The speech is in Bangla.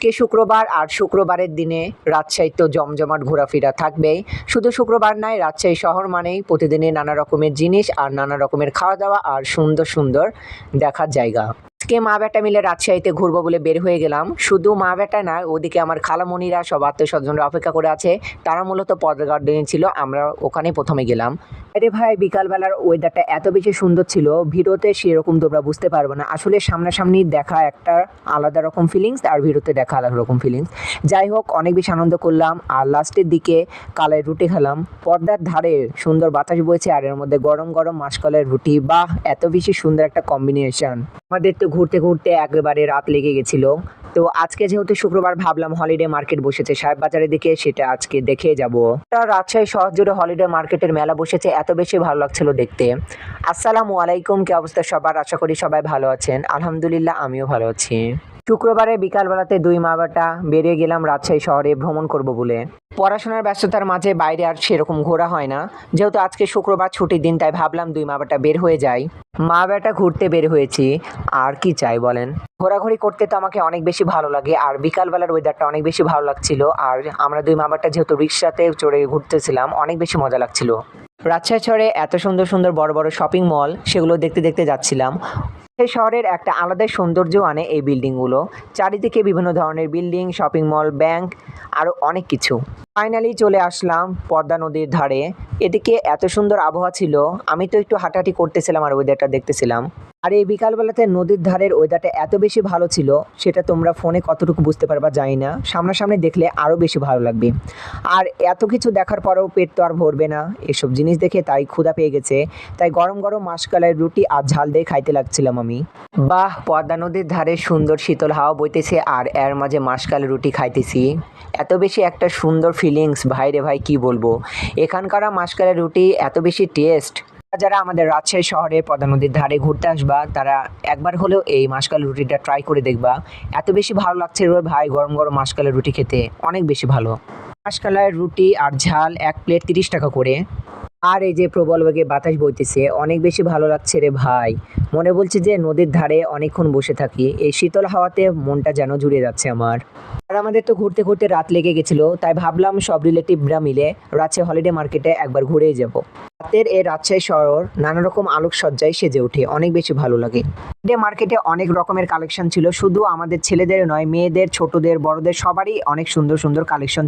আজকে শুক্রবার আর শুক্রবারের দিনে রাজশাহী তো জমজমাট ঘোরাফেরা থাকবেই। শুধু শুক্রবার নয়, রাজশাহী শহর মানেই প্রতিদিনই নানা রকমের জিনিস আর নানা রকমের খাওয়া দাওয়া আর সুন্দর সুন্দর দেখার জায়গা। আজকে মা বেটা মিলে রাজশাহীতে ঘুরবো বলে বের হয়ে গেলাম। শুধু মা বেটা না, ওদিকে আমার খালামণিরা সব আত্মীয় স্বজনরা অপেক্ষা করে আছে। তারা মূলত পদ্মা গার্ডেনে ছিল, আমরা ওখানে প্রথমে গেলাম। আরে ভাই, বিকালবেলার ওয়েদারটা এত বেশি সুন্দর ছিল, ভিডিওতে সেরকম তোমরা বুঝতে পারবে না। আসলে সামনাসামনি দেখা একটা আলাদা রকম ফিলিংস আর ভিডিওতে দেখা আলাদা রকম ফিলিংস। যাই হোক, অনেক বেশি আনন্দ করলাম আর লাস্টের দিকে কালের রুটি খেলাম। পদ্মার ধারে সুন্দর বাতাস বইছে আর এর মধ্যে গরম গরম মাসকলাইয়ের রুটি, বাহ, এত বেশি সুন্দর একটা কম্বিনেশন। আমাদের তো ঘুরতে ঘুরতে একেবারে রাত লেগে গেছিল। তো আজকে যেহেতু শুক্রবার, ভাবলাম হলিডে মার্কেট বসেছে সাহেব বাজারের দিকে, সেটা আজকে দেখে যাব। রাজশাহী শহর জুড়ে হলিডে মার্কেটের মেলা বসেছে, এত বেশি ভালো লাগছিল দেখতে। আসসালামু আলাইকুম, কি অবস্থা সবার? আশা করি সবাই ভালো আছেন। আলহামদুলিল্লাহ, আমিও ভালো আছি। শুক্রবারে বিকালবেলাতে দুই মা বেটা বেরিয়ে গেলাম রাজশাহী শহরে ভ্রমণ করব বলে। পড়াশোনার ব্যস্ততার মাঝে বাইরে আর সেরকম ঘোরা হয় না। যেহেতু আজকে শুক্রবার ছুটির দিন, তাই ভাবলাম দুই মা বেটা বের হয়ে যাই। মা বেটা ঘুরতে বের হয়েছি, আর কি চাই বলেন। ঘোরাঘুরি করতে তো আমাকে অনেক বেশি ভালো লাগে, আর বিকালবেলার ওয়েদারটা অনেক বেশি ভালো লাগছিল। আর আমরা দুই মা বেটা যেহেতু রিক্সাতে চড়ে ঘুরতেছিলাম, অনেক বেশি মজা লাগছিল। রাজশাহী শহরে এত সুন্দর সুন্দর বড় বড় শপিং মল, সেগুলো দেখতে দেখতে যাচ্ছিলাম। এই শহরের একটা আলাদা সৌন্দর্য আনে এই বিল্ডিংগুলো। চারিদিকে বিভিন্ন ধরনের বিল্ডিং, শপিং মল, ব্যাংক, আরও অনেক কিছু। ফাইনালি চলে আসলাম পদ্মা নদীর ধারে। এদিকে এত সুন্দর আবহাওয়া ছিল, আমি তো একটু হাঁটাহাঁটি করতেছিলাম আর ওয়েদারটা দেখতেছিলাম। আর এই বিকালবেলাতে নদীর ধারের ওয়েদারটা এত বেশি ভালো ছিল, সেটা তোমরা ফোনে কতটুকু বুঝতে পারবা জানি না, সামনাসামনি দেখলে আরও বেশি ভালো লাগবে। আর এত কিছু দেখার পরেও পেট তো আর ভরবে না এসব জিনিস দেখে, তাই ক্ষুধা পেয়ে গেছে। তাই গরম গরম মাসকলাইয়ের রুটি আর ঝাল দিয়ে খাইতে লাগছিলাম আমি। বাহ, পদ্মা নদীর ধারে সুন্দর শীতল হাওয়া বইতেছে আর এর মাঝে মাসকলাই রুটি খাইতেছি। এত বেশি একটা সুন্দর ফিলিংস, ভাই রে ভাই, কি বলবো। এখানকার মাসকলাই রুটি এত বেশি টেস্ট। যারা আমাদের রাজশাহী শহরে পদ্মা নদীর ধারে ঘুরতে আসবা, তারা একবার হলেও এই মাসকলাই রুটিটা ট্রাই করে দেখবা। এত বেশি ভালো লাগছে রে ভাই, গরম গরম মাসকলাই রুটি খেতে অনেক বেশি ভালো। মাসকলাইয়ের রুটি আর ঝাল 1 প্লেট 30 টাকা করে। আর এই যে প্রবল বেগে বাতাস বইতেছে, অনেক বেশি ভালো লাগছে রে ভাই। মনে বলছে যে নদীর ধারে অনেকক্ষণ বসে থাকি, এই শীতল হাওয়াতে মনটা যেন জুড়ে যাচ্ছে আমার। আর আমাদের তো ঘুরতে ঘুরতে রাত লেগে গেছিল, তাই ভাবলাম সব রিলেটিভরা মিলে রাজশাহী হলিডে মার্কেটে একবার ঘুরেই যাব। রাতের এই রাজশাহী শহর নানা রকম আলোকসজ্জায় সেজে ওঠে, অনেক বেশি ভালো লাগে। হলিডে মার্কেটে অনেক রকমের কালেকশন ছিল, শুধু আমাদের ছেলেদের নয়, মেয়েদের, ছোটদের, বড়দের সবারই অনেক সুন্দর সুন্দর কালেকশন